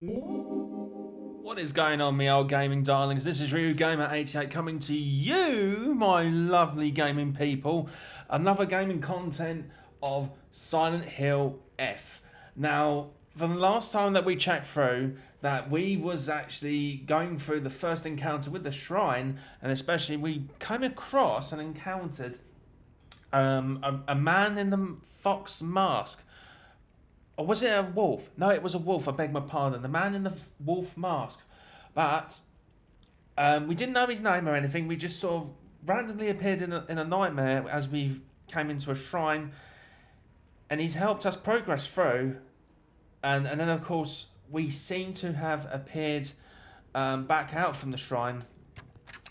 What is going on, me old gaming darlings? This is RuGamer88 coming to you, my lovely gaming people. Another gaming content of Silent Hill F. Now, from the last time that we checked through, that we was actually going through the first encounter with the shrine, and especially we came across and encountered a man in the fox mask. Or was it a wolf? No, it was a wolf, I beg my pardon. The man in the wolf mask. But we didn't know his name or anything. We just sort of randomly appeared in a nightmare as we came into a shrine. And he's helped us progress through. And then, of course, we seem to have appeared back out from the shrine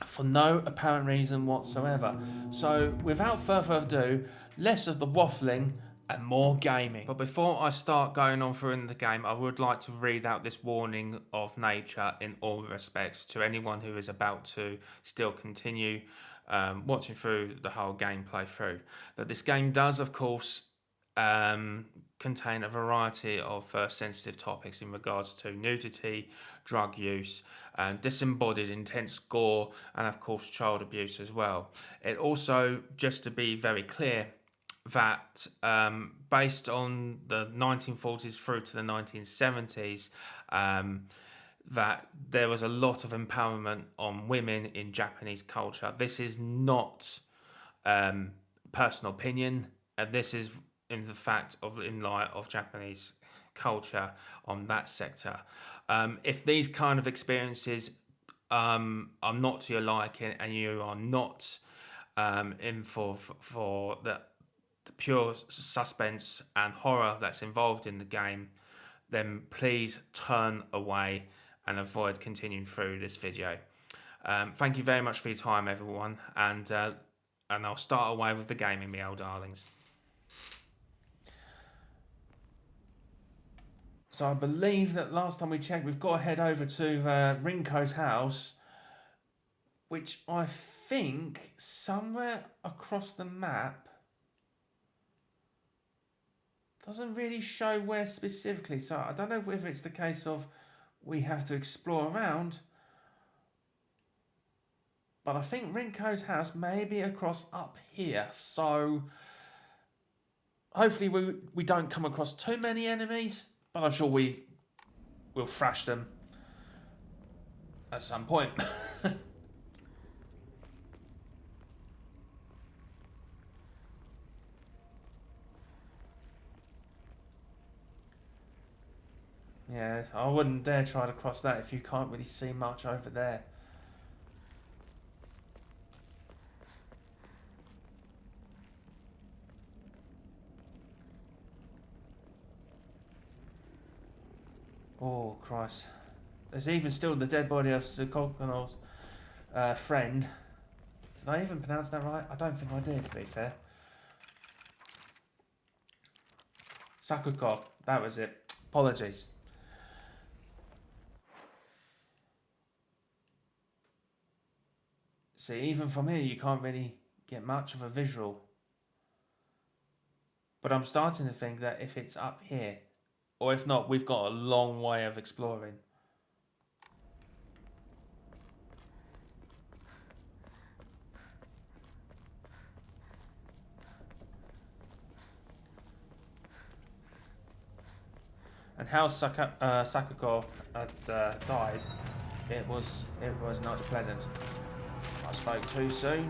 for no apparent reason whatsoever. So, without further ado, less of the waffling and more gaming. But before I start going on through in the game, I would like to read out this warning of nature in all respects to anyone who is about to still continue watching through the whole gameplay through. That this game does, of course, contain a variety of sensitive topics in regards to nudity, drug use, disembodied intense gore, and of course child abuse as well. It also, just to be very clear, that based on the 1940s through to the 1970s, that there was a lot of empowerment on women in Japanese culture. This is not personal opinion, and this is in the fact of in light of Japanese culture on that sector. If these kind of experiences are not to your liking and you are not in for the pure suspense and horror that's involved in the game, then please turn away and avoid continuing through this video. Thank you very much for your time, everyone, and I'll start away with the gaming, me old darlings. So I believe that last time we checked, we've got to head over to Rinko's house, which I think somewhere across the map doesn't really show where specifically. So I don't know whether it's the case of we have to explore around, but I think Rinko's house may be across up here. So hopefully we don't come across too many enemies, but I'm sure we'll thrash them at some point. Yeah, I wouldn't dare try to cross that if you can't really see much over there. Oh, Christ. There's even still the dead body of Scarecrow's friend. Did I even pronounce that right? I don't think I did, to be fair. Sakuko, that was it. Apologies. See, even from here you can't really get much of a visual. But I'm starting to think that if it's up here, or if not, we've got a long way of exploring. And how Sakuko had died, it was not pleasant. I spoke too soon.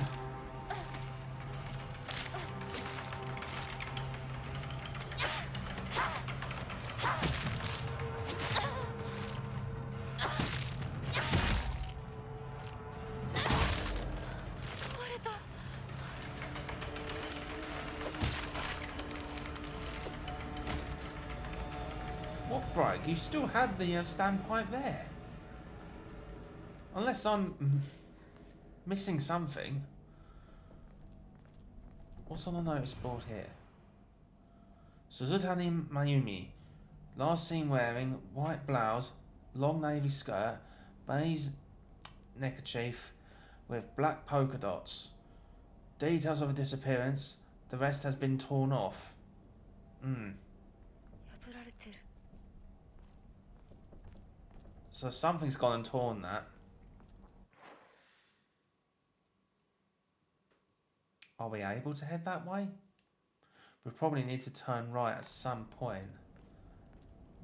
What broke? You still had the standpipe there. Unless I'm missing something. What's on the notice board here? Suzutani Mayumi, last seen wearing white blouse, long navy skirt, beige neckerchief with black polka dots. Details of a disappearance, the rest has been torn off. So something's gone and torn that. Are we able to head that way? We probably need to turn right at some point,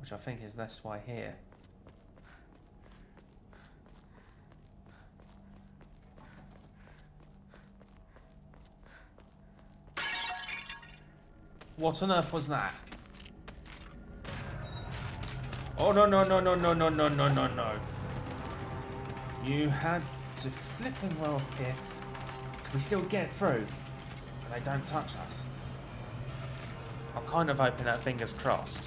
which I think is this way here. What on earth was that? Oh, no, no, no, no, no, no, no, no, no, no. You had to flipping well up here. Can we still get through? And they don't touch us. I'm kind of hoping that fingers crossed.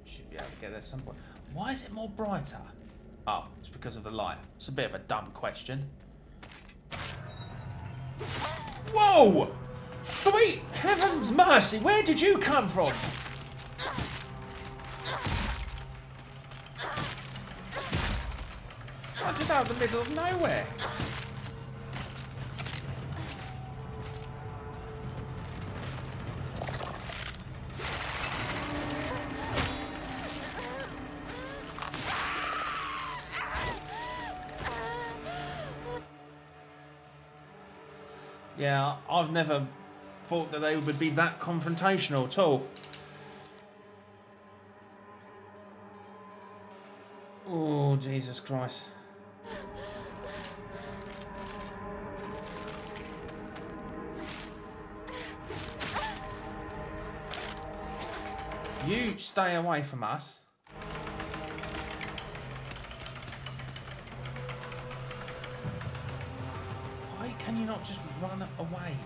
Should be able to get there at some point. Why is it more brighter? Oh, it's because of the light. It's a bit of a dumb question. Whoa! Sweet heaven's mercy, where did you come from? I'm just out of the middle of nowhere. Yeah, I've never thought that they would be that confrontational at all. Oh, Jesus Christ. You stay away from us. Why can you not just run away?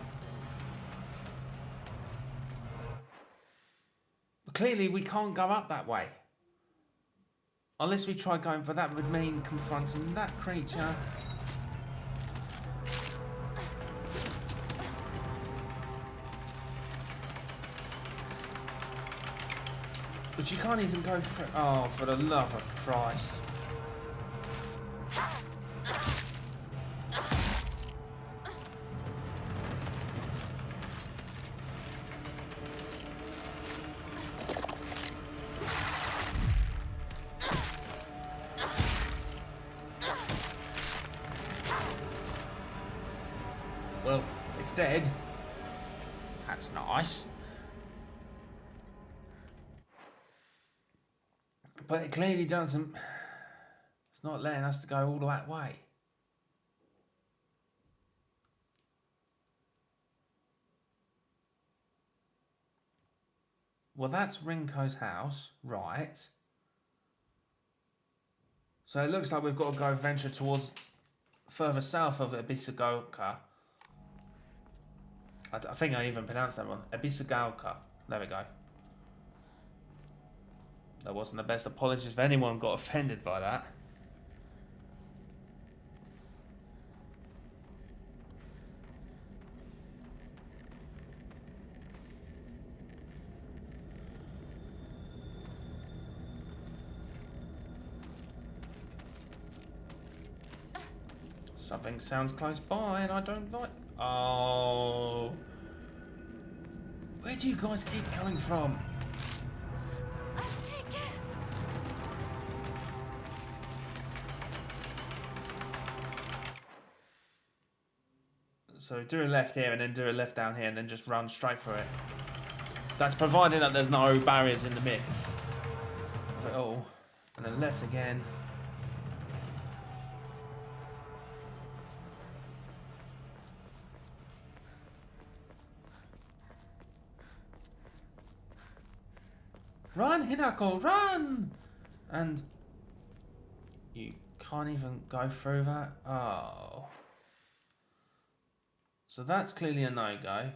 Clearly we can't go up that way. Unless we try going for that would mean confronting that creature. But you can't even go for... Oh, for the love of Christ. Well, it's dead. That's nice. But it clearly doesn't... It's not letting us to go all that way. Well, that's Rinko's house, right. So it looks like we've got to go venture towards further south of Abyssagolka. I think I even pronounced that one. Abyssagolka. There we go. That wasn't the best. Apologies if anyone got offended by that. Something sounds close by and I don't like... Oh. Where do you guys keep coming from? I'll take it. So do a left here and then do a left down here and then just run straight for it. That's providing that there's no barriers in the mix of it all. And then left again. Run, Hinako, run! And you can't even go through that? Oh. So that's clearly a no-go.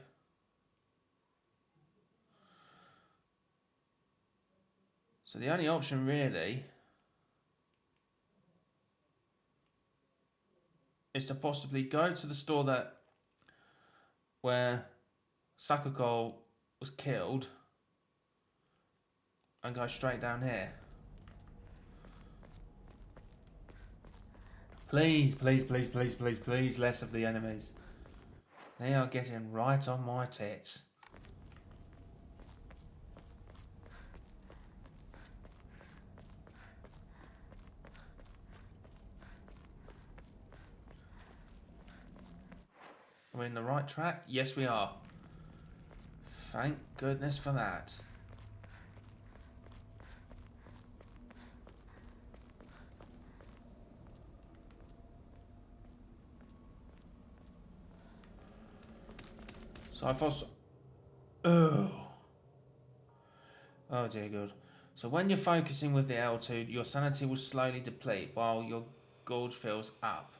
So the only option really is to possibly go to the store where Sakuko was killed and go straight down here. Please, please, please, please, please, please, less of the enemies. They are getting right on my tits. Are we in the right track? Yes, we are. Thank goodness for that. So I thought... Oh dear God. So when you're focusing with the L2, your sanity will slowly deplete while your gauge fills up.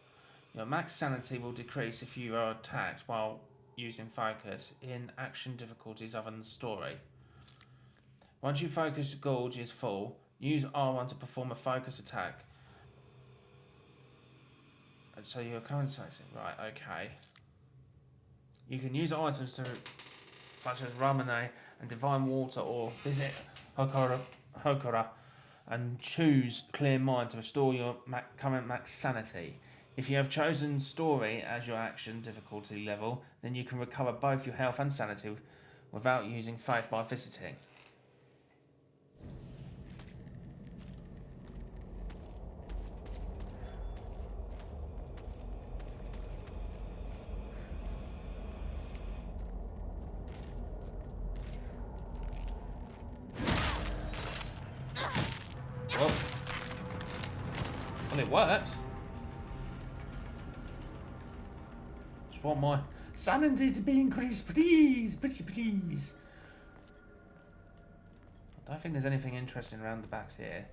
Your max sanity will decrease if you are attacked while using focus in action difficulties other than story. Once your focus gauge is full, use R1 to perform a focus attack. So you're currently... Right, okay. You can use items such as Ramune and Divine Water or visit Hokora and choose Clear Mind to restore your current max sanity. If you have chosen Story as your action difficulty level, then you can recover both your health and sanity without using Faith by visiting. Well, it works. Just want my sanity to be increased, please, please. I don't think there's anything interesting around the backs here.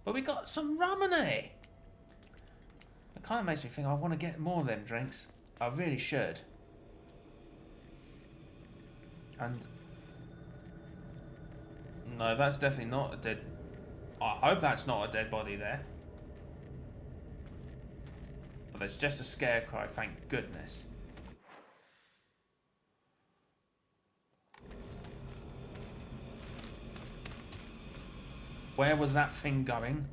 But we got some Ramune. It kind of makes me think I want to get more of them drinks. I really should. And... no, that's definitely not a dead... I hope that's not a dead body there. But there's just a Scarecrow, thank goodness. Where was that thing going?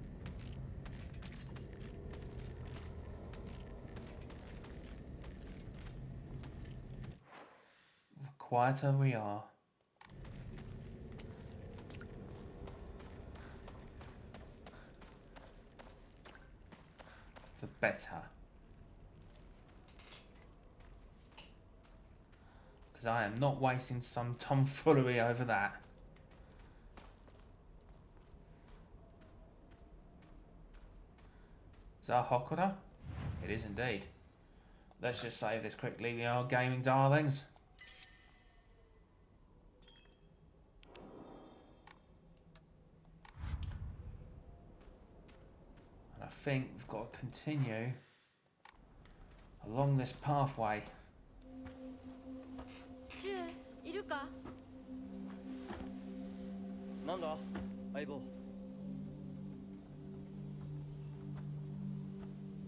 The quieter we are. The better. Because I am not wasting some tomfoolery over that. Is that a Hokora? It is indeed. Let's just save this quickly, we are gaming darlings. And I think we've got to continue along this pathway. シュウいるか？なんだ相棒。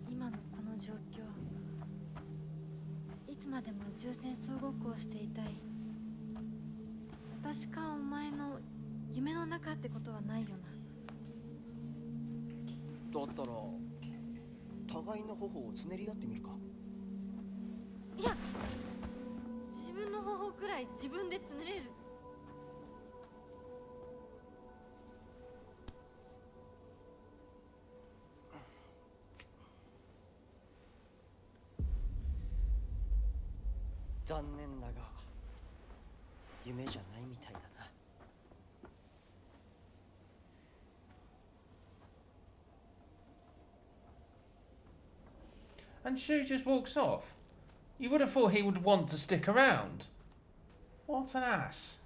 今のこの状況、いつまでも宇宙船総合校していたい。私かお前の夢の中ってことはないよな。だったら互いの頬をつねり合ってみるか。いや、自分の方法くらい自分でつねれる。残念だが夢じゃないみたいだな。And Shu just walks off. You would have thought he would want to stick around. What an ass.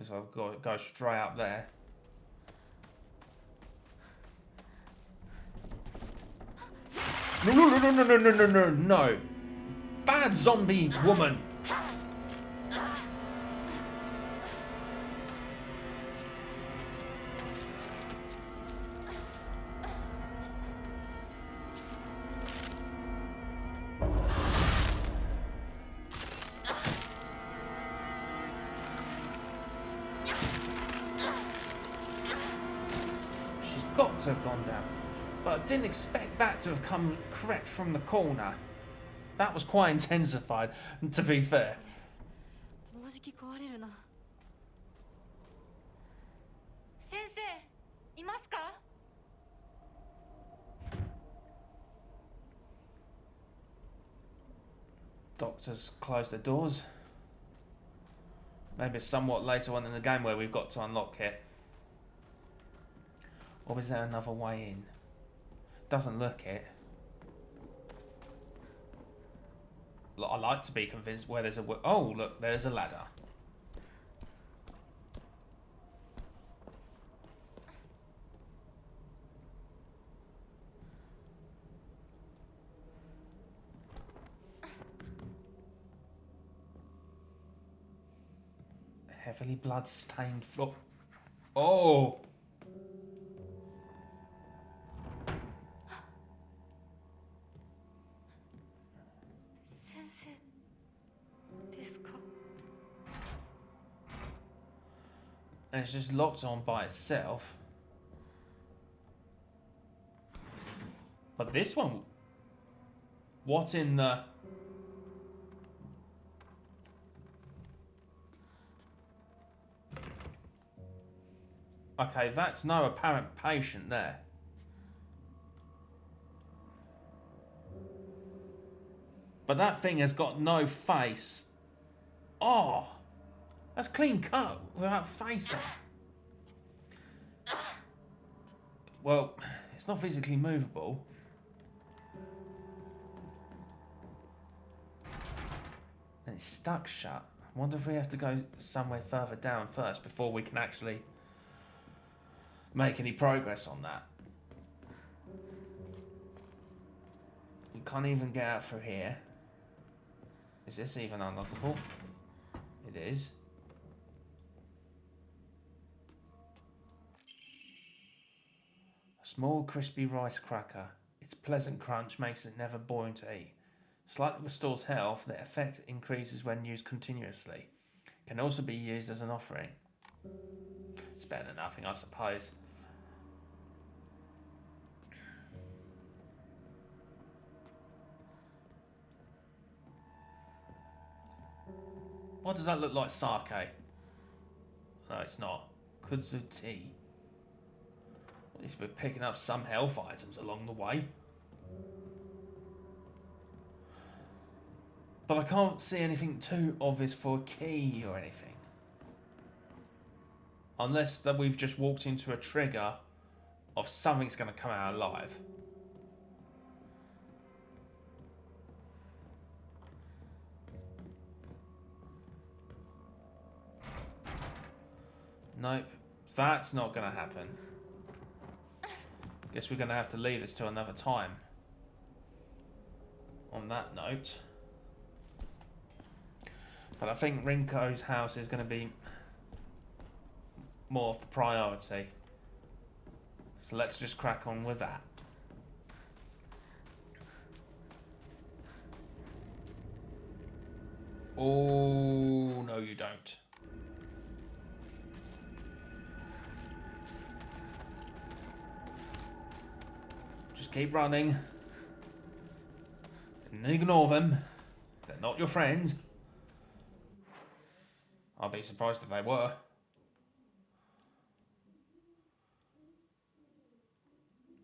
So I've got to go straight up there. No. Bad zombie woman. got to have gone down. But I didn't expect that to have come correct from the corner. That was quite intensified, to be fair. もうじき壊れるな。先生、いますか？ Doctors close their doors. Maybe it's somewhat later on in the game where we've got to unlock it. Or is there another way in? Doesn't look it. I like to be convinced where there's a... Oh, look, there's a ladder. Heavily blood-stained floor. Oh! 先生ですか？ And it's just locked on by itself. But this one... What in the... Okay, that's no apparent patient there. But that thing has got no face. Oh! That's clean cut without face on. Well, it's not physically movable. And it's stuck shut. I wonder if we have to go somewhere further down first before we can actually make any progress on that. You can't even get out through here. Is this even unlockable? It is. A small crispy rice cracker. Its pleasant crunch makes it never boring to eat. Slightly restores health. The effect increases when used continuously. Can also be used as an offering. It's better than nothing, I suppose. What does that look like, sake? No, it's not. Kudzu tea. At least we're picking up some health items along the way. But I can't see anything too obvious for a key or anything. Unless that we've just walked into a trigger of something's going to come out alive. Nope, that's not going to happen. Guess we're going to have to leave this to another time. On that note. But I think Rinko's house is going to be more of the priority. So let's just crack on with that. Oh, no you don't. Just keep running. And ignore them. They're not your friends. I'll be surprised if they were.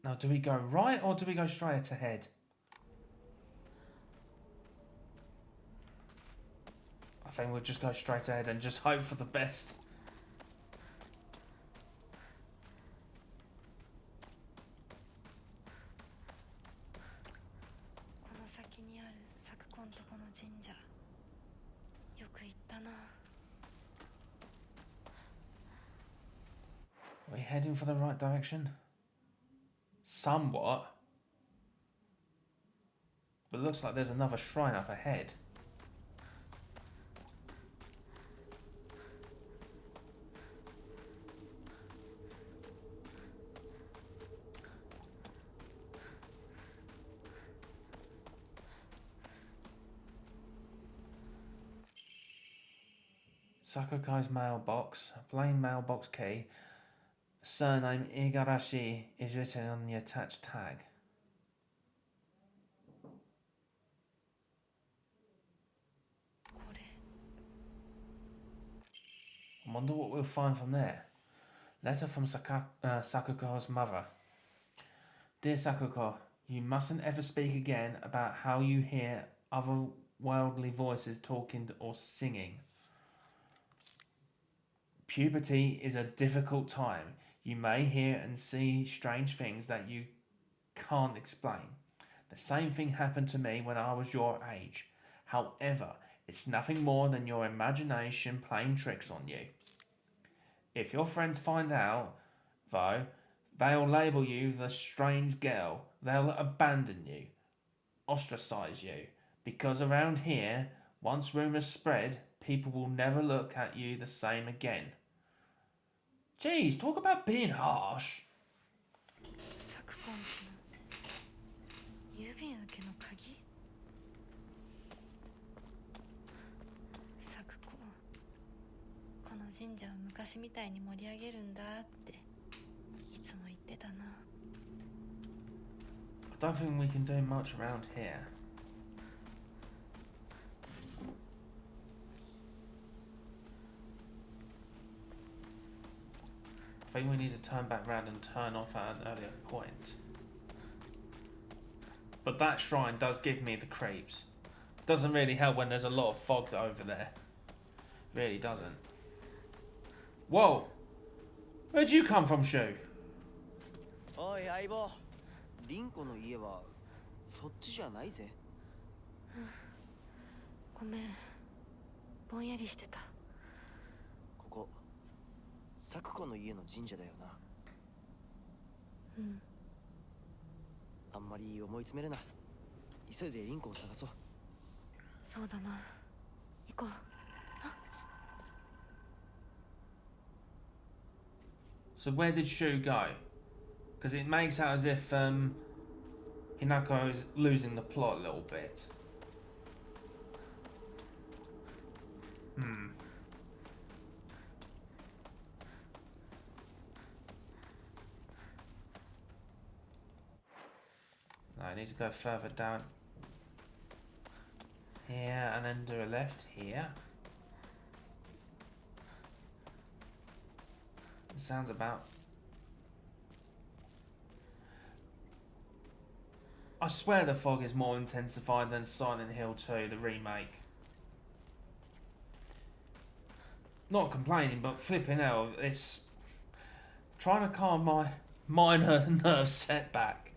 Now, do we go right or do we go straight ahead? I think we'll just go straight ahead and just hope for the best. この先にある咲くこんとこの神社。よく行ったな。 Are we heading for the right direction? Somewhat. But it looks like there's another shrine up ahead. Sakokai's mailbox, a plain mailbox key. surname Igarashi is written on the attached tag. I wonder what we'll find from there. Letter from Sakuko's mother. Dear Sakuko, you mustn't ever speak again about how you hear otherworldly voices talking or singing. Puberty is a difficult time. You may hear and see strange things that you can't explain. The same thing happened to me when I was your age. However, it's nothing more than your imagination playing tricks on you. If your friends find out, though, they'll label you the strange girl. They'll abandon you, ostracize you, because around here, once rumours spread, people will never look at you the same again. Jeez, talk about being harsh. サクコンちの郵便受けの鍵。サクコ、この神社を昔みたいに盛り上げるんだっていつも言ってたな。I don't think we can do much around here. I think we need to turn back round and turn off at an earlier point. But that shrine does give me the creeps. Doesn't really help when there's a lot of fog over there. Really doesn't. Whoa! Where'd you come from, Shu? おい相棒、リンコの家はそっちじゃないぜ。ごめん、ぼんやりしてた。ここサクコの家の神社だよな。うん。あんまり思い詰めるな。急いでリンコを探そう。そうだな。行こう。So where did Shu go? Because it makes out as if Hinako is losing the plot a little bit. No, I need to go further down here and then do a left here. It sounds about... I swear the fog is more intensified than Silent Hill 2, the remake. Not complaining, but flipping out, it's trying to calm my minor nerve setback.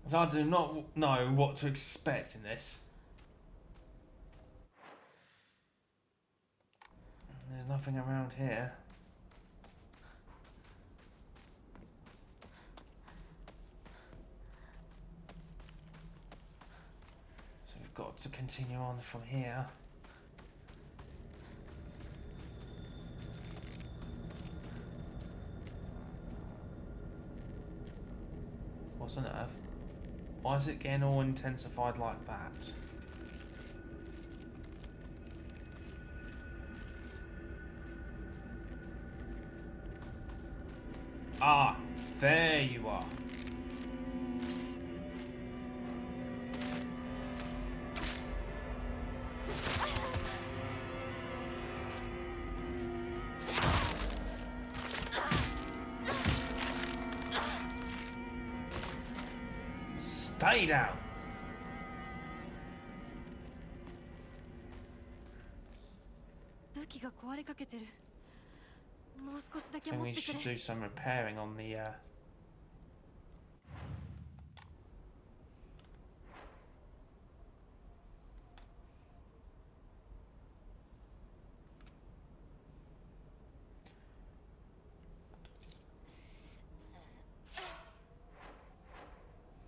As I do not know what to expect in this. There's nothing around here. So we've got to continue on from here. What's on earth? Why is it getting all intensified like that? Ah, there you are. Stay down. I think we should do some repairing on the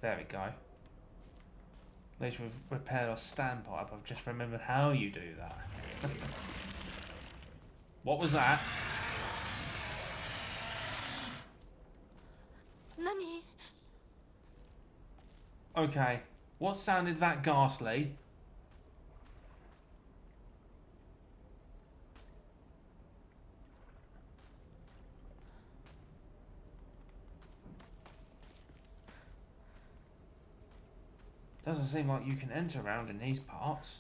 There we go. At least we've repaired our standpipe. I've just remembered how you do that. What was that? Nani? Okay. What sounded that ghastly? Doesn't seem like you can enter around in these parts.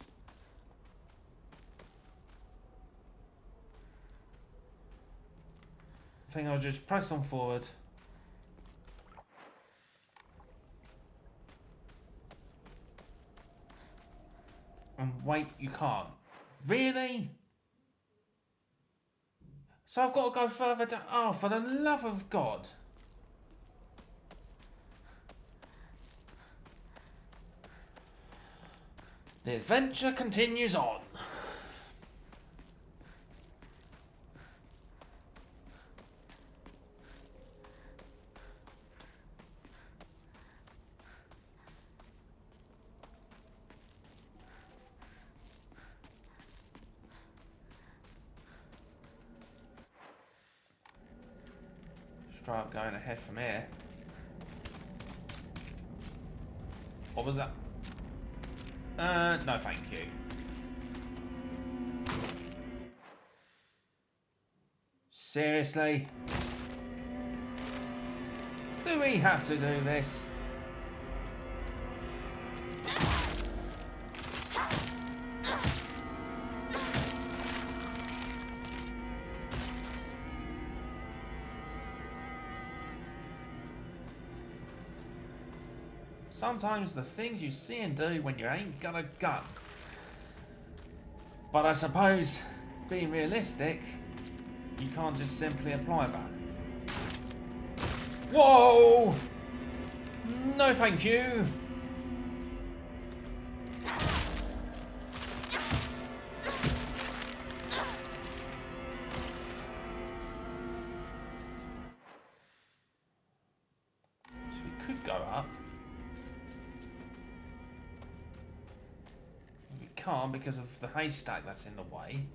I think I'll just press on forward. And wait, you can't. Really? So I've got to go further down. Oh, for the love of God. The adventure continues on. Just try going ahead from here. What was that? No thank you. Seriously? Do we have to do this? Sometimes the things you see and do when you ain't got a gun. But I suppose, being realistic, you can't just simply apply that. Whoa! No thank you! So we could go up. We can't because of the haystack that's in the way.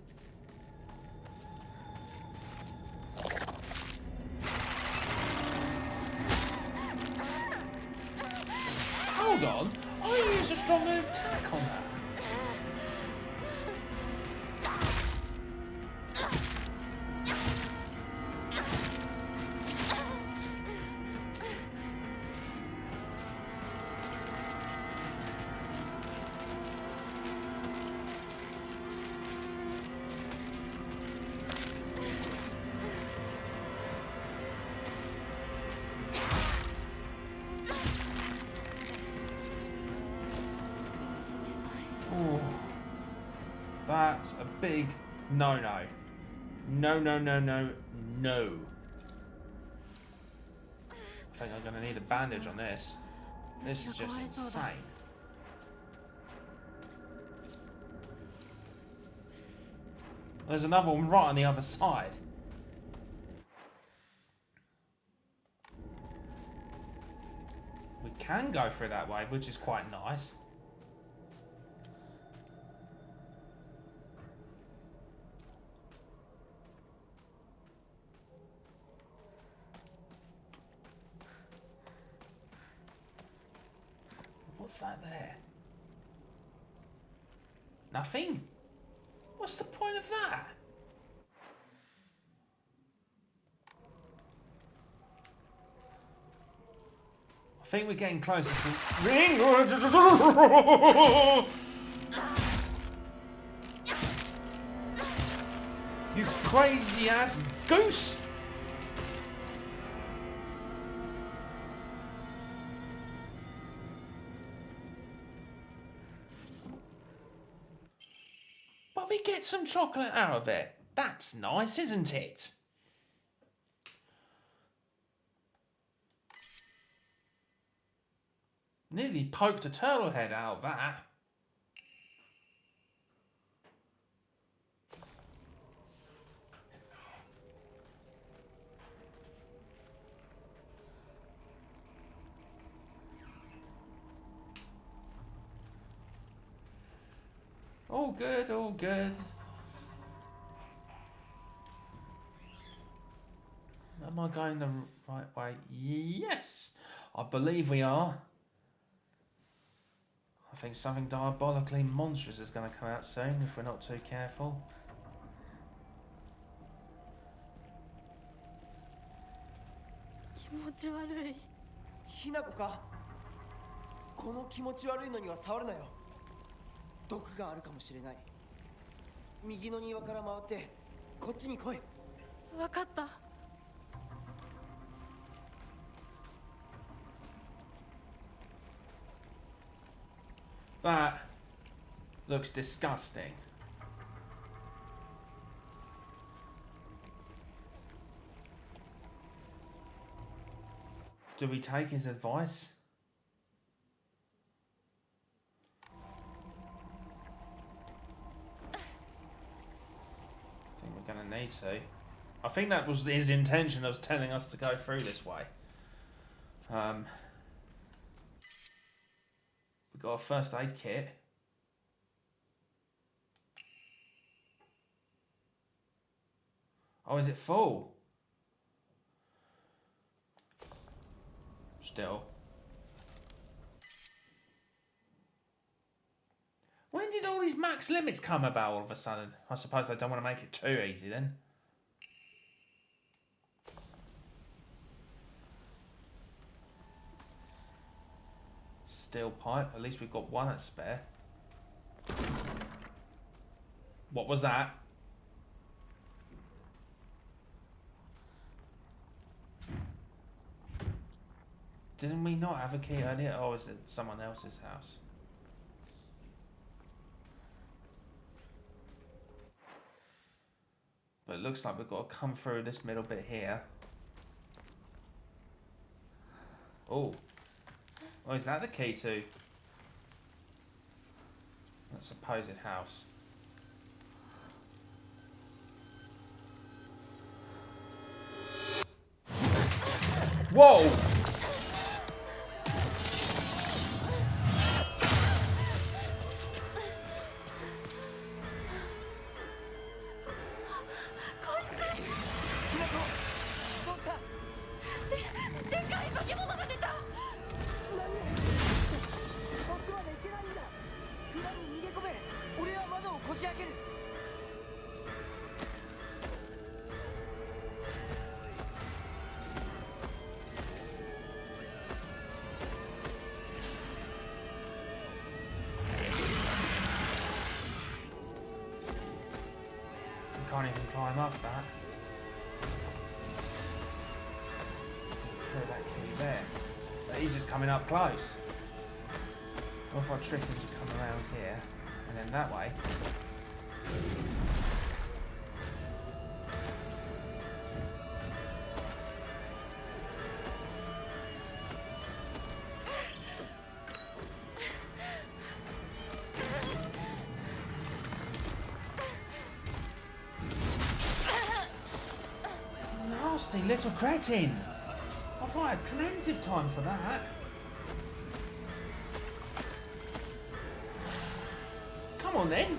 Hold on, I used a strong move attack on that. Ooh, that's a big no-no. No, no, no, no, no. I think I'm going to need a bandage on this. This is just insane. There's another one right on the other side. We can go through that way, which is quite nice. What's that there? Nothing? What's the point of that? I think we're getting closer to Rinko. You crazy ass goose! But we get some chocolate out of it. That's nice, isn't it? Nearly poked a turtle head out of that. All good, all good. Am I going the right way? Yes, I believe we are. I think something diabolically monstrous is going to come out soon if we're not too careful. Hinako ka? この気持ち悪いのには触るなよ。毒があるかもしれない。右の庭から回ってこっちに来い。分かった。That looks disgusting. Do we take his advice? I think we're gonna need to. I think that was his intention of telling us to go through this way. We've got a first aid kit. Oh, is it full? Still. When did all these max limits come about all of a sudden? I suppose they don't want to make it too easy then. Steel pipe. At least we've got one at spare. What was that? Didn't we not have a key earlier? Or is it someone else's house? But it looks like we've got to come through this middle bit here. Oh. Oh, is that the key to that supposed house? Whoa! Can't even climb up that. Throw that key there. But he's just coming up close. What if I trick him to come around here and then that way? Nasty little cretin! I thought I had plenty of time for that. Come on then!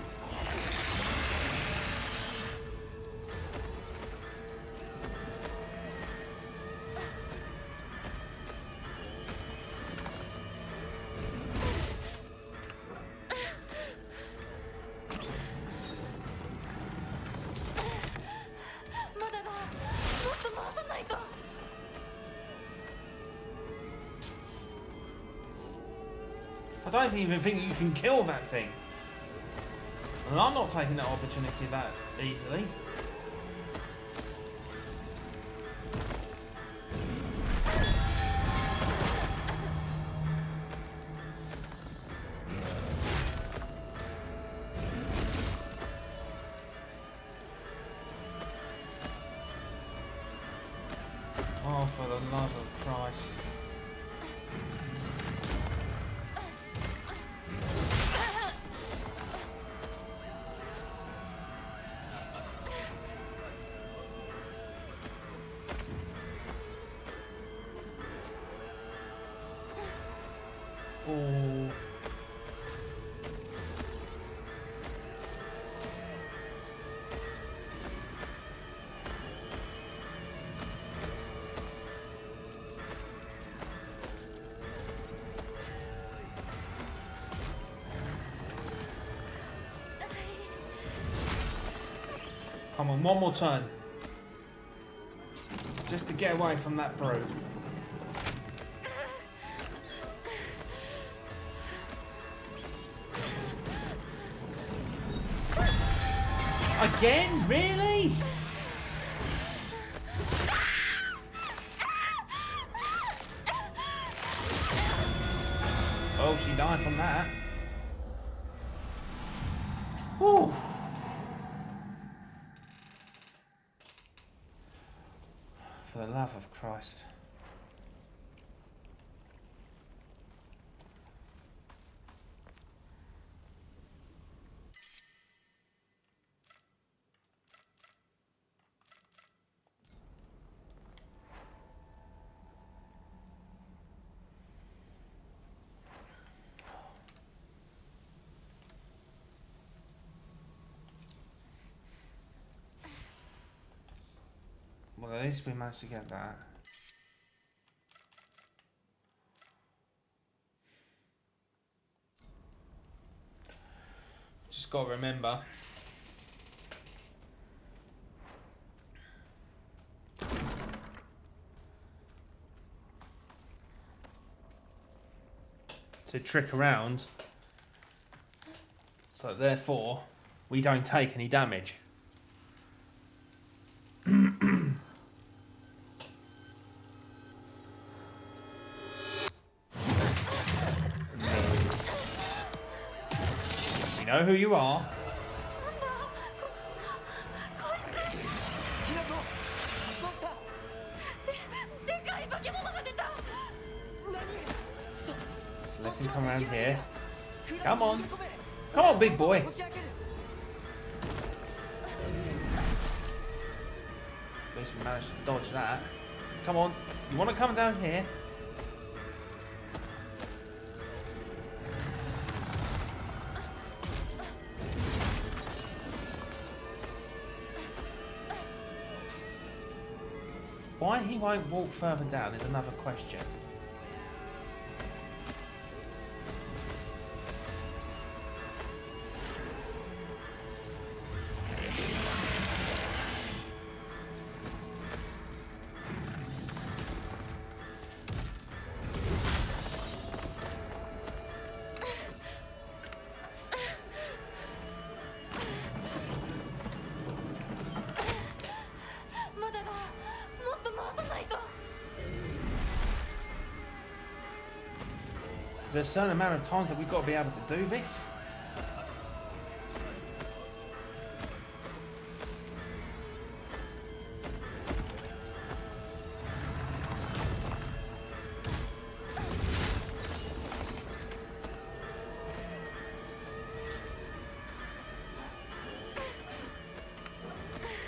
I don't even think you can kill that thing. And I'm not taking that opportunity that easily. Oh, for the love of Christ. Oh. Come on, one more turn. Just to get away from that brute. Again? Really? Oh, she died from that. Whew. For the love of Christ. Well, at least we managed to get that. Just got to remember. To trick around. So therefore, we don't take any damage. We know who you are. Hinako! どうした？でかい化け物が出た。何？ Let him come around here. Come on. Come on, big boy. At least we managed to dodge that. Come on. You want to come down here? Why he won't walk further down is another question. There's a certain amount of times that we've got to be able to do this.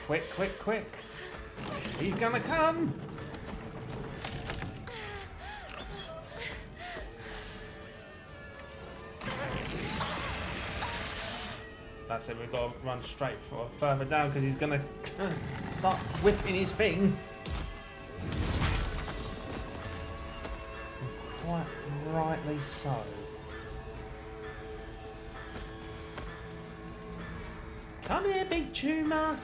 Quick, quick, quick. He's gonna come. That's it, we've got to run straight for further down because he's going to start whipping his thing. Quite rightly so. Come here, big tumour.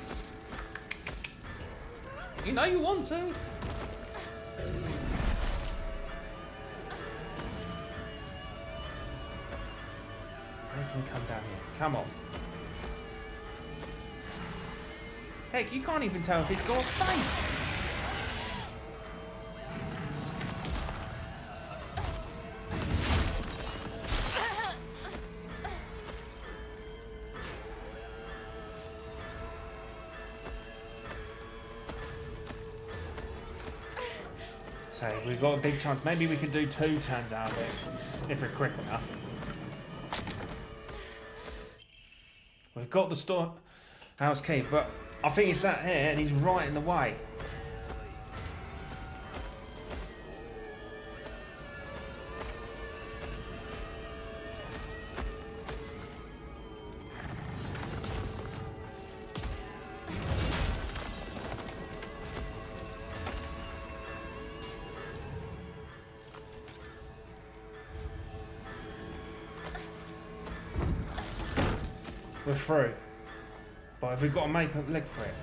You know you want to. Make him come down here. Come on. Heck, you can't even tell if it's got a face. So we've got a big chance. Maybe we can do 2 turns out of it if we're quick enough. We've got the storehouse key, but I think it's that here, and he's right in the way. We're through. But have we got to make a leg for it?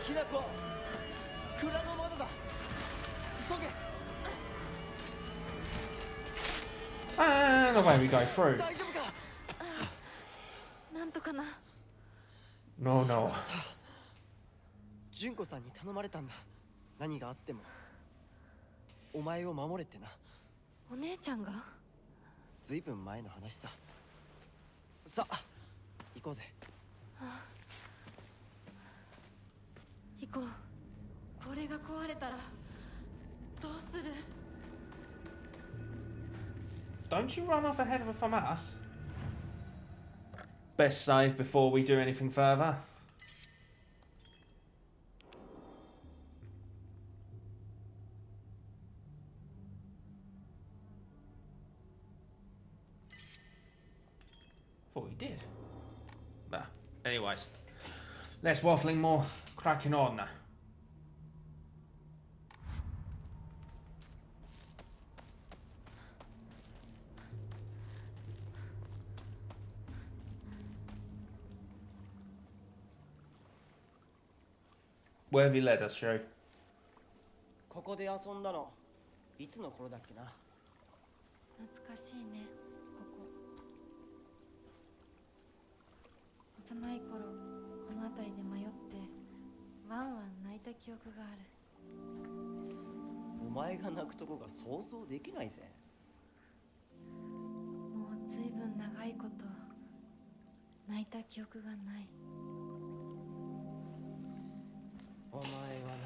Hinako! 蔵の窓だ! 急げ! And away we go through. 大丈夫か? No, no. 純子さんに頼まれたんだ。何があってもお前を守れってな。お姉ちゃんが？ずいぶん前の話さ。さあ行こうぜ。行こう。これが壊れたらどうする？ Don't you run off ahead of from us. Best save before we do anything further. Thought we did. Nah. Anyways, less waffling, more cracking on. Where have you led us, Shu? ここで遊んだのいつの頃だっけな。懐かしいね、ここ。幼い頃この辺りで迷ってワンワン泣いた記憶がある。お前が泣くとこが想像できないぜ。もうずいぶん長いこと泣いた記憶がない。お前は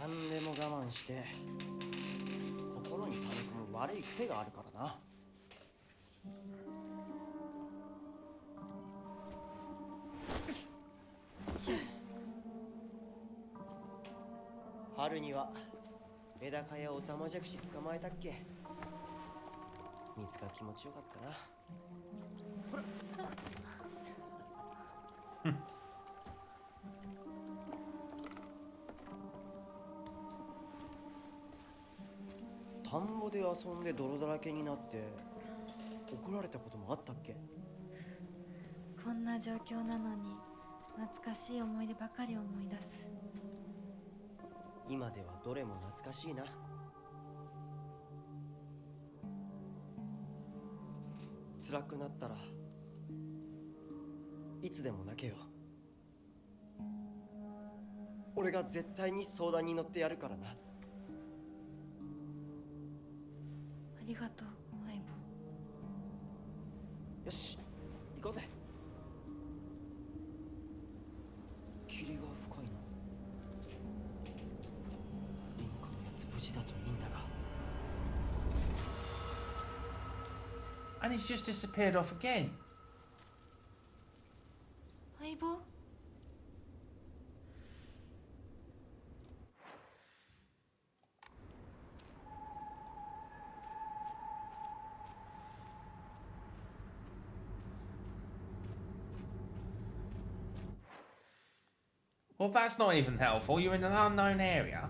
何でも我慢して心に溜め込む悪い癖があるからな。春にはメダカやオタマジャクシ捕まえたっけ。水が気持ちよかったな。ほら田んぼで遊んで泥だらけになって怒られたこともあったっけ。こんな状況なのに懐かしい思い出ばかり思い出す。今ではどれも懐かしいな。辛くなったらいつでも泣けよ。俺が絶対に相談に乗ってやるからな。ありがとう、相棒。よし行こうぜ。霧が深いな。リンコのやつ無事だといいんだが。 And he's just disappeared off again. 相棒？Well, that's not even helpful. You're in an unknown area.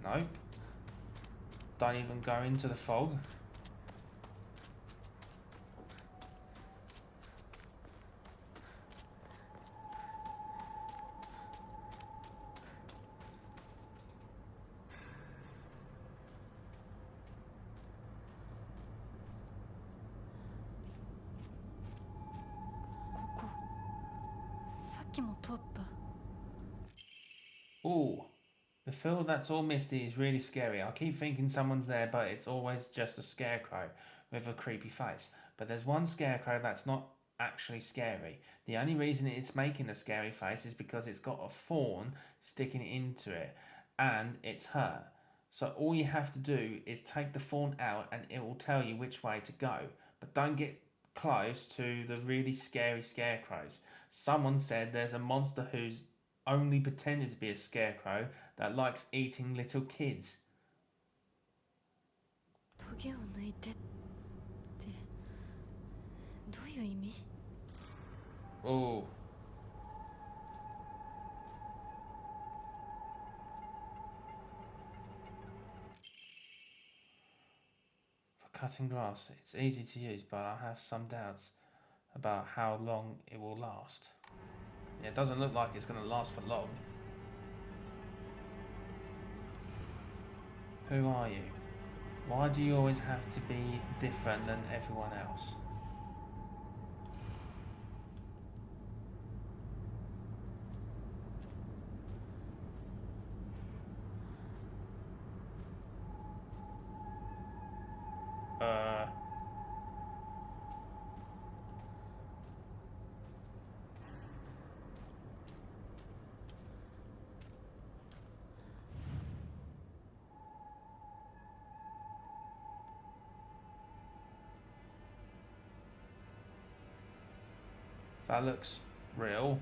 Nope. Don't even go into the fog. Ooh, the field that's all misty is really scary. I keep thinking someone's there, but it's always just a scarecrow with a creepy face. But there's one scarecrow that's not actually scary. The only reason it's making a scary face is because it's got a thorn sticking into it, and it's her. So all you have to do is take the thorn out and it will tell you which way to go. But don't get close to the really scary scarecrows. Someone said there's a monster who's only pretended to be a scarecrow that likes eating little kids. トゲを抜いてってどういう意味？ Oh. For cutting grass, it's easy to use, but I have some doubts about how long it will last. Yeah, it doesn't look like it's going to last for long. Who are you? Why do you always have to be different than everyone else? That looks real.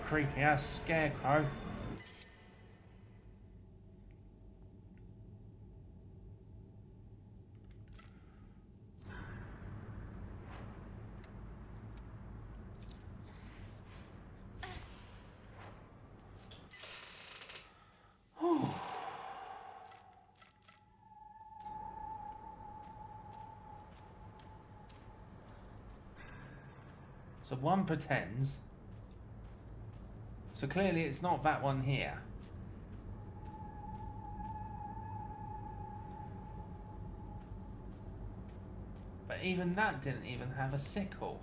Creepy ass Scarecrow. So one pretends. So clearly it's not that one here. But even that didn't even have a sickle.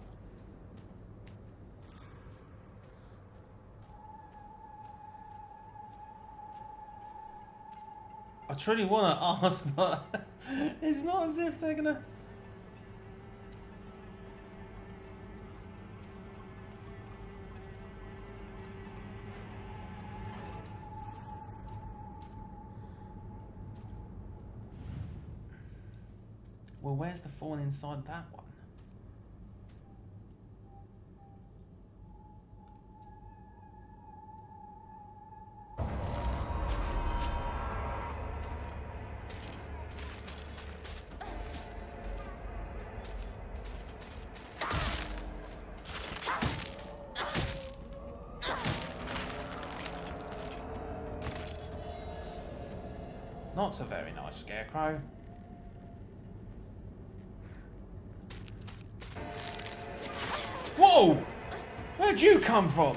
I truly want to ask, but it's not as if they're gonna... Well, where's the thorn inside that one? Not a very nice Scarecrow. Whoa! Where'd you come from?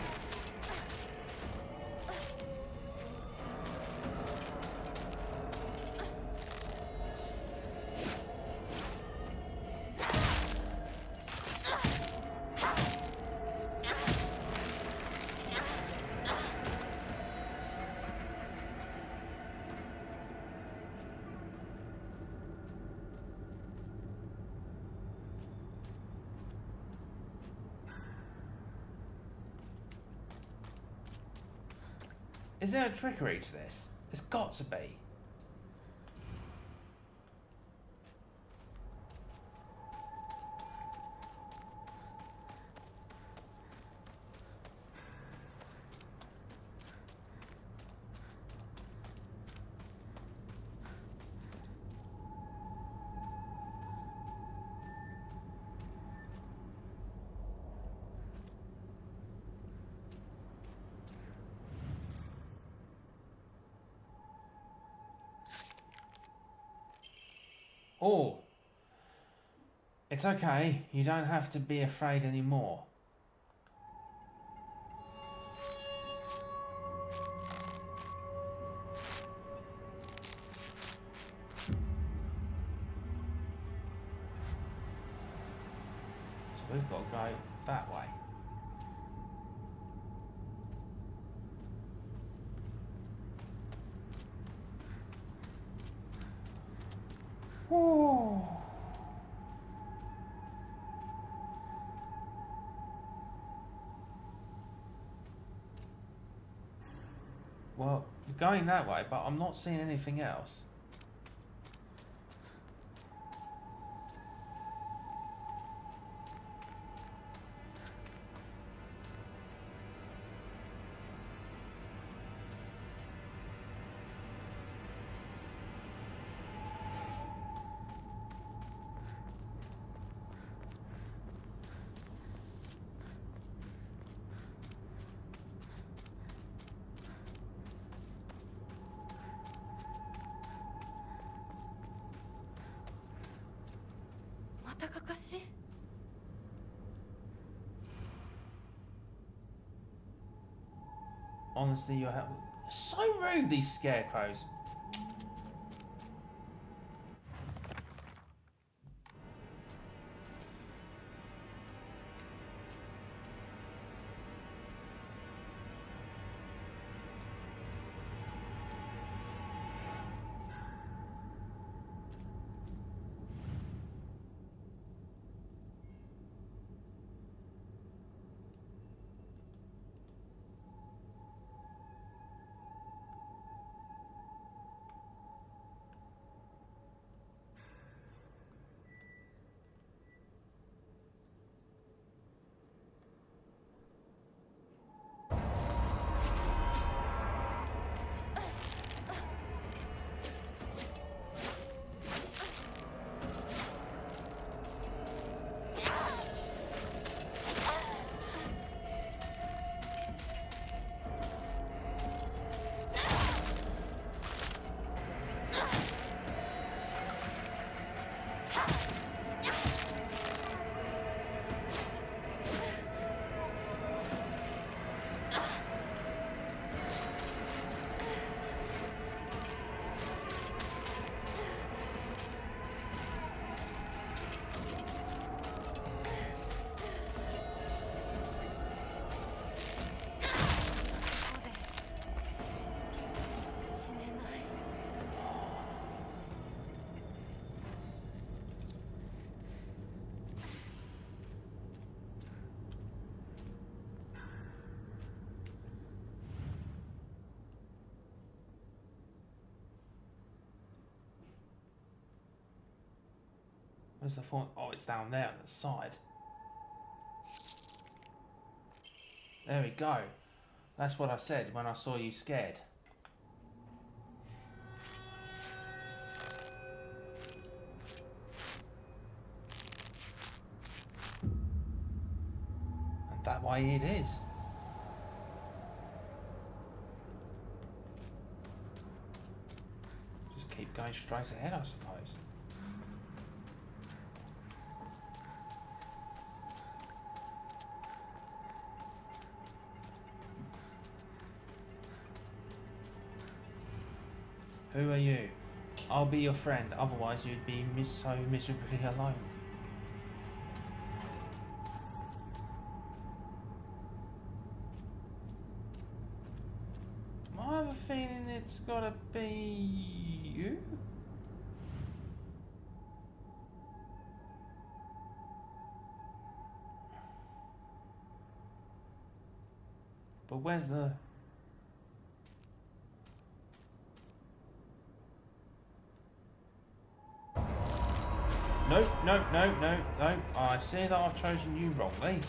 Is there a trickery to this? There's got to be. Oh, it's okay. You don't have to be afraid anymore. So we've got to go that way. Oh. Well, we're going that way, but I'm not seeing anything else. Honestly, your help. So rude, these scarecrows. Where's the phone? Oh, it's down there on the side. There we go. That's what I said when I saw you scared. And that way it is. Just keep going straight ahead, I suppose. Who are you? I'll be your friend, otherwise you'd be so miserably alone. I have a feeling it's gotta be you? But where's the... No, no, no, no, no. I see that I've chosen you wrongly.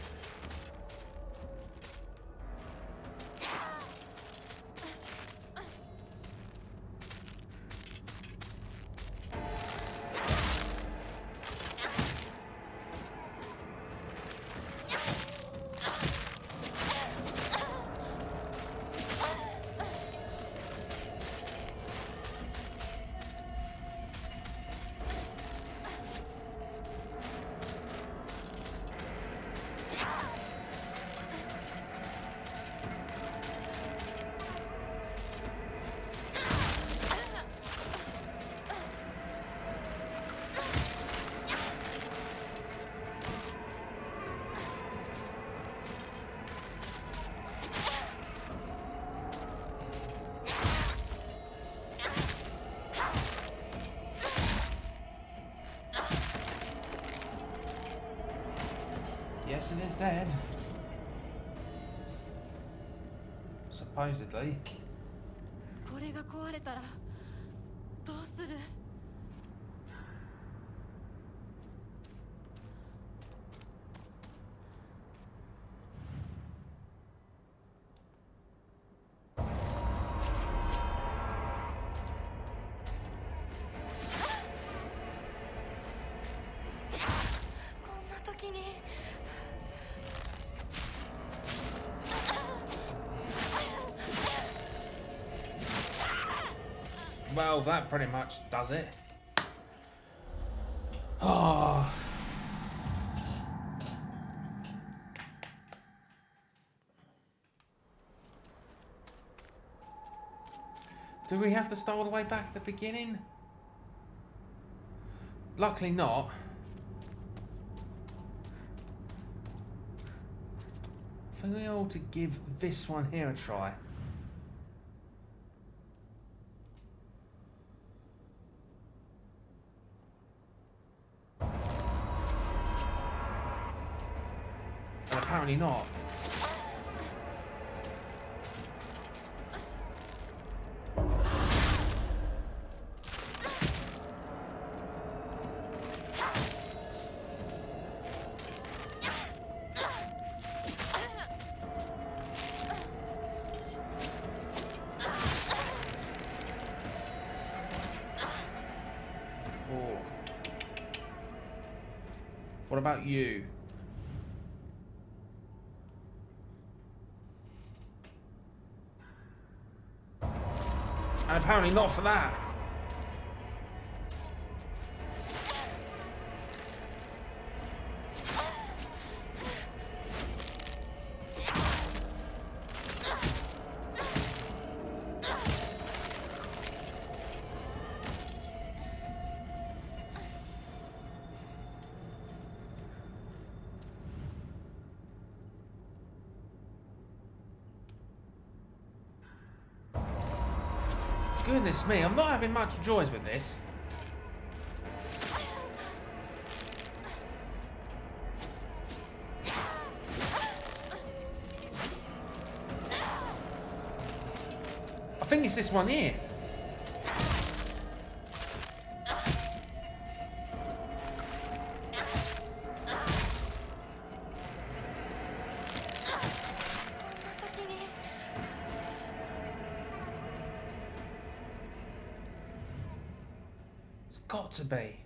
Yes, it is dead. Supposedly. これが壊れたらどうする? Well, that pretty much does it. Oh. Do we have to start all the way back at the beginning? Luckily not. I think we ought to give this one here a try. And apparently not. Oh. What about you? And apparently not for that. Goodness me, I'm not having much joys with this. I think it's this one here. Got to be.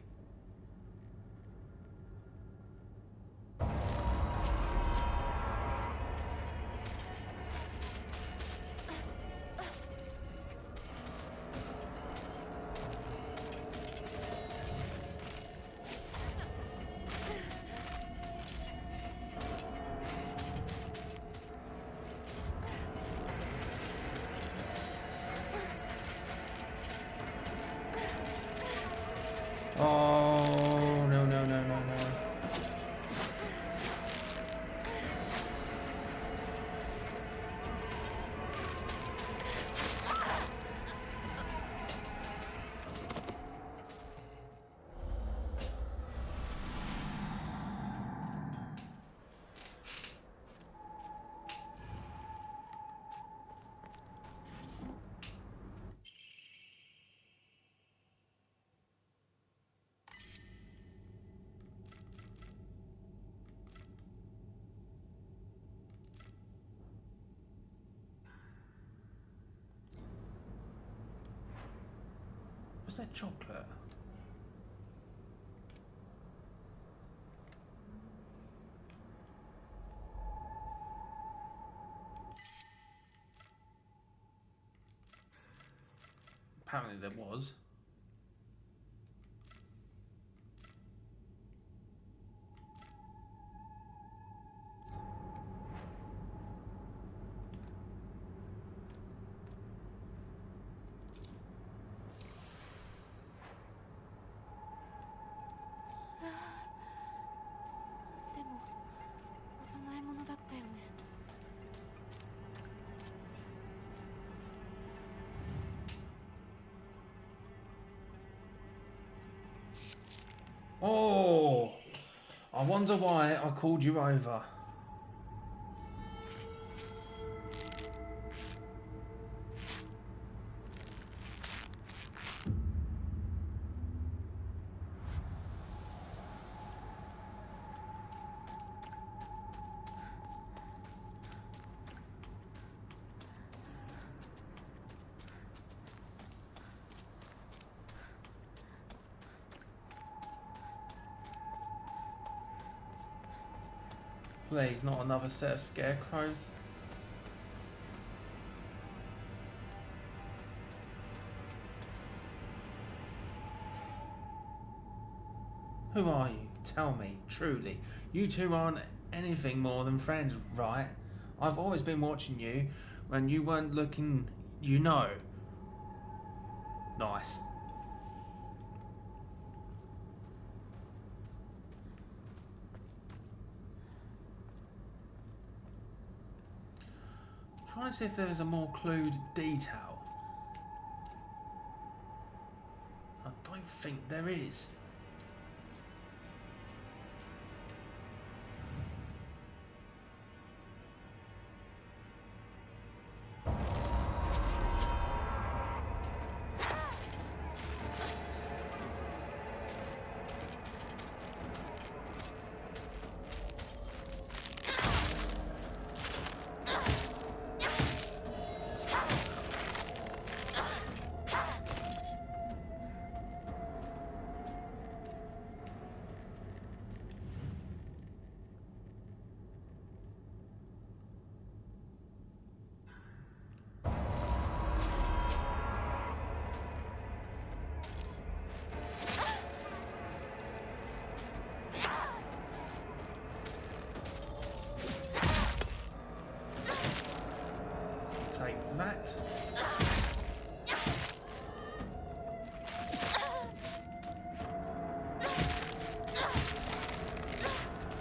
Oh, no, no, no, no, no. Was that chocolate? Apparently there was. Oh, I wonder why I called you over. Please, not another set of scarecrows. Who are you? Tell me, truly. You two aren't anything more than friends, right? I've always been watching you when you weren't looking, you know. Nice. Trying to see if there is a more clued detail. I don't think there is. Take that.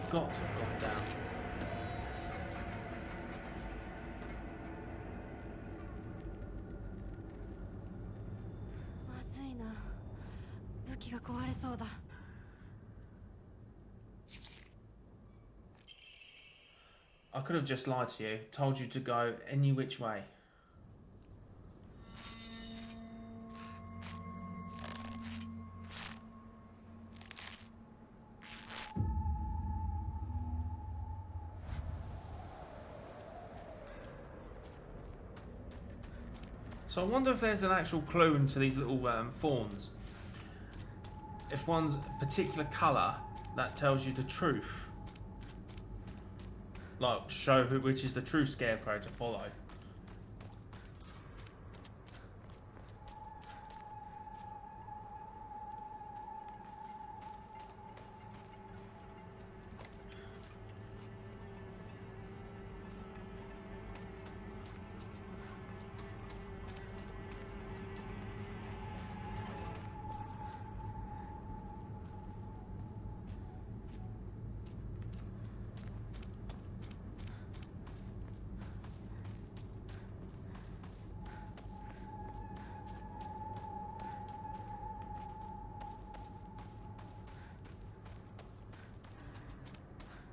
Got to have gone down. I could have just lied to you, told you to go any which way. So I wonder if there's an actual clue into these little thorns. If one's a particular colour, that tells you the truth. Like, show which is the true Scarecrow to follow.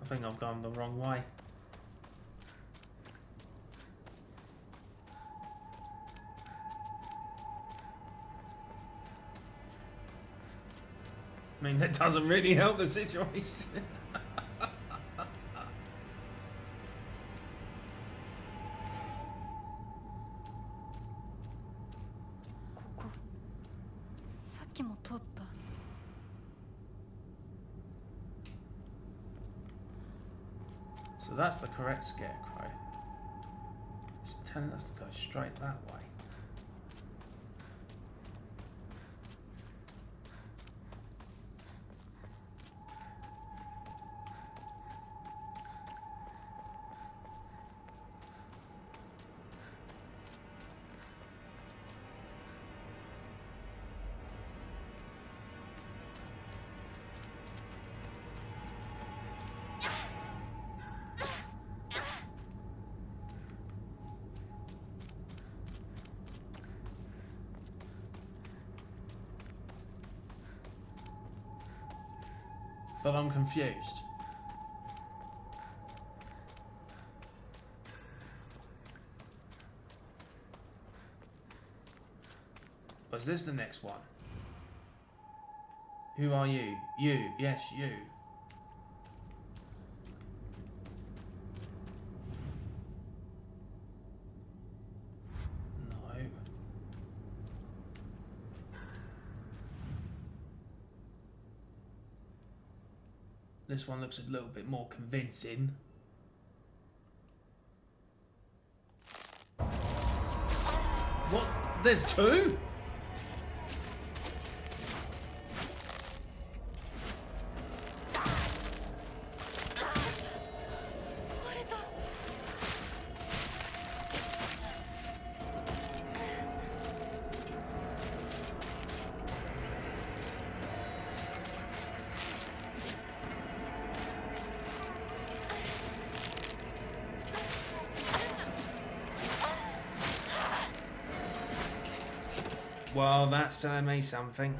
I think I've gone the wrong way. I mean, that doesn't really help the situation. ここさっきも通った。 So that's the correct Scarecrow. It's telling us to go straight that way. But I'm confused. Was this the next one? Who are you? You, yes, you. No. This one looks a little bit more convincing. What? There's two? Well, that's telling me something.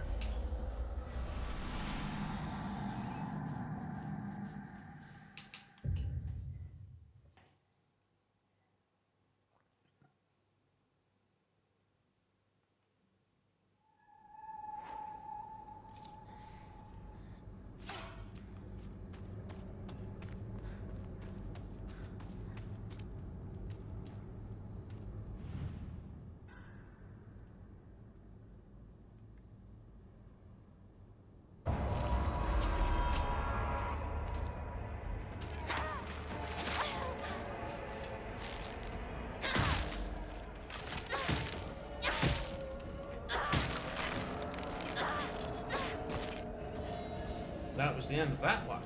That was the end of that one.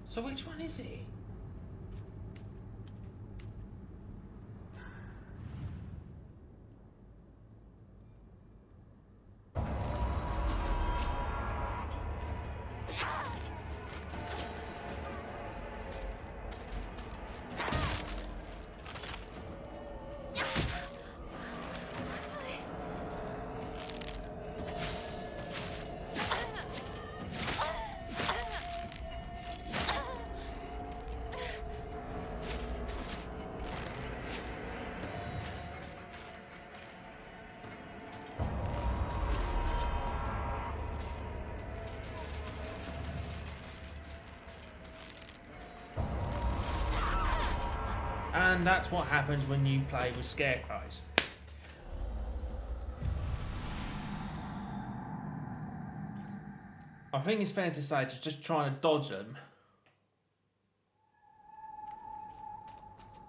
So which one is he? And that's what happens when you play with Scarecrows. I think it's fair to say to just trying to dodge them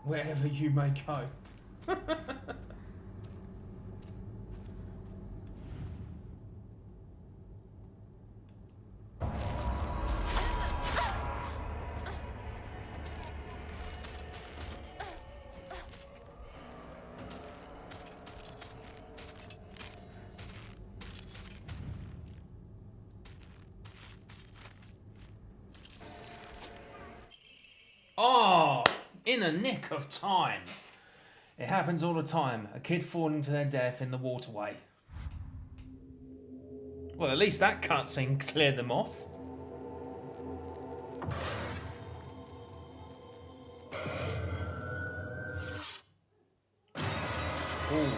wherever you may go. Oh, in a nick of time. It happens all the time. A kid falling to their death in the waterway. Well, at least that cutscene cleared them off. Ooh.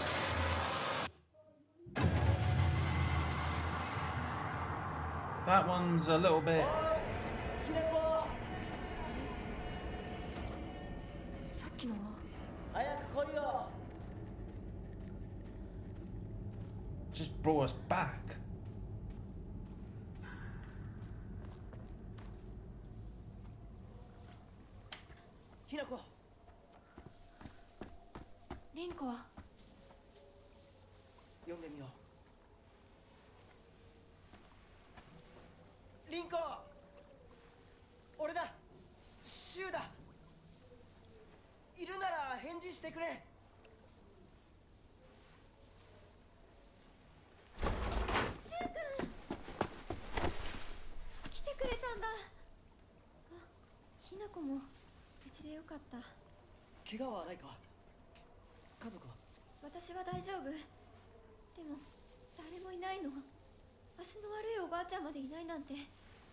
That one's a little bit... Hinako! さっきのは早く来いよ just brought us back. ひなこリンコは呼んでみようリンコ俺だシュウだいるなら返事してくれ来てくれたんだ。あ、ひなこも無事でよかった。怪我はないか家族は私は大丈夫。でも誰もいないの。足の悪いおばあちゃんまでいないなんて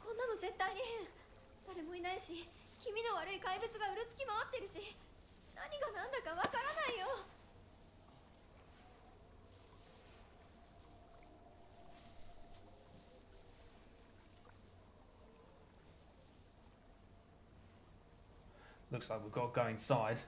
こんなの絶対に変。誰もいないし気味の悪い怪物がうろつき回ってるし何が何だかわからないよ。Looks like we've got to go inside.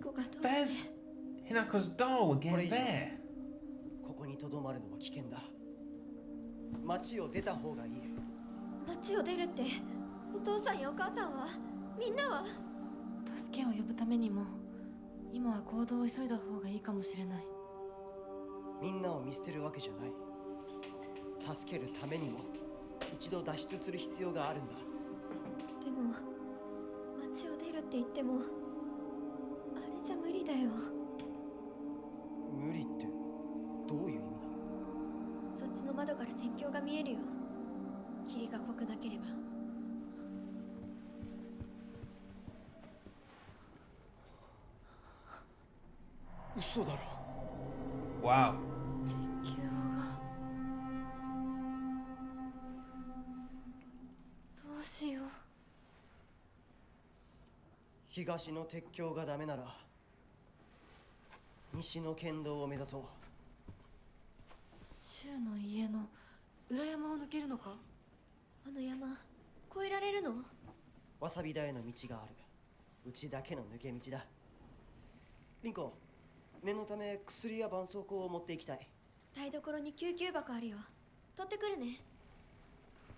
Rinko がどう There's して Hinako's doll again What there. ここにとどまるのは危険だ。町を出た方がいい。町を出るって、お父さんやお母さんは、みんなは。助けを呼ぶためにも今は行動を急いだ方がいいかもしれない。みんなを見捨てるわけじゃない。助けるためにも一度脱出する必要があるんだ。でも町を出るって言ってもあれじゃ無理だよ。無理ってどういう意味だ。そっちの窓から鉄橋が見えるよ。霧が濃くなければ。嘘だろ。 Wow. 鉄橋がどうしよう。東の鉄橋がダメなら西の県道を目指そう。柊の家の裏山を抜けるのか。あの山越えられるの？わさび田への道がある。うちだけの抜け道だ。リンコ、念のため薬や絆創膏を持っていきたい。台所に救急箱あるよ。取ってくるね。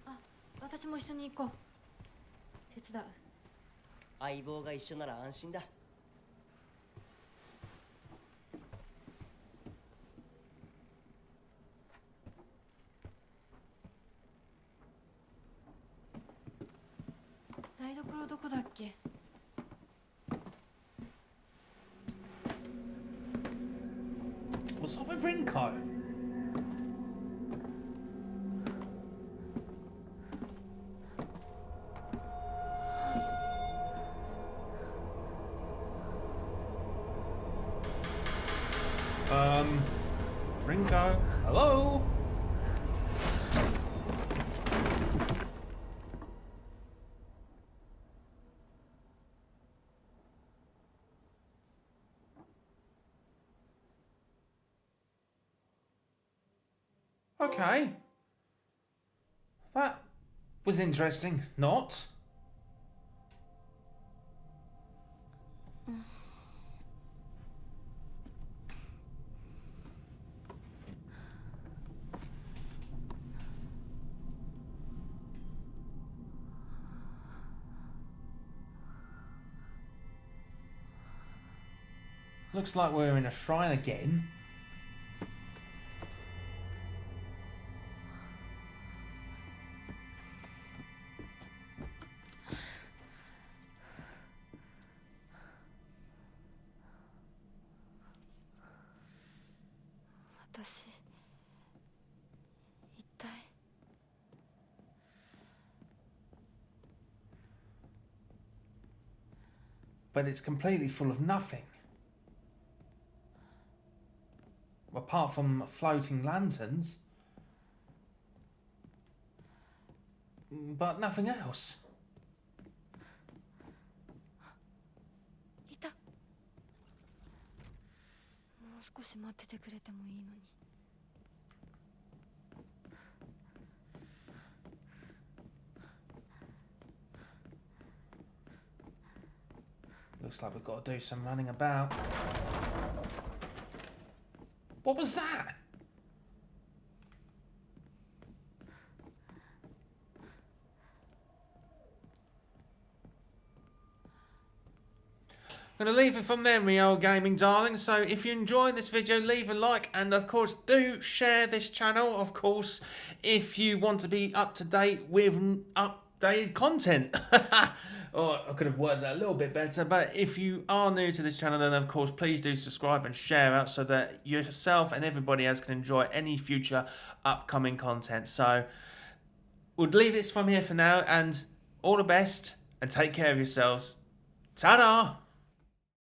あ、私も一緒に行こう。手伝う。相棒が一緒なら安心だ。台所どこだっけ。What's up with Rinko? Rinko, hello? Okay. That was interesting. Not? Looks like we're in a shrine again. But it's completely full of nothing. Apart from floating lanterns. But nothing else. いた。もう少し待っててくれてもいいのに。Looks like we've got to do some running about. What was that? I'm going to leave it from there, Rio Gaming darling. So if you enjoyed this video, leave a like, and of course do share this channel, of course, if you want to be up to date with updated content. Or I could have worded that a little bit better, but if you are new to this channel, then of course please do subscribe and share out so that yourself and everybody else can enjoy any future upcoming content. So we'll leave this from here for now, and all the best, and take care of yourselves. Ta-da!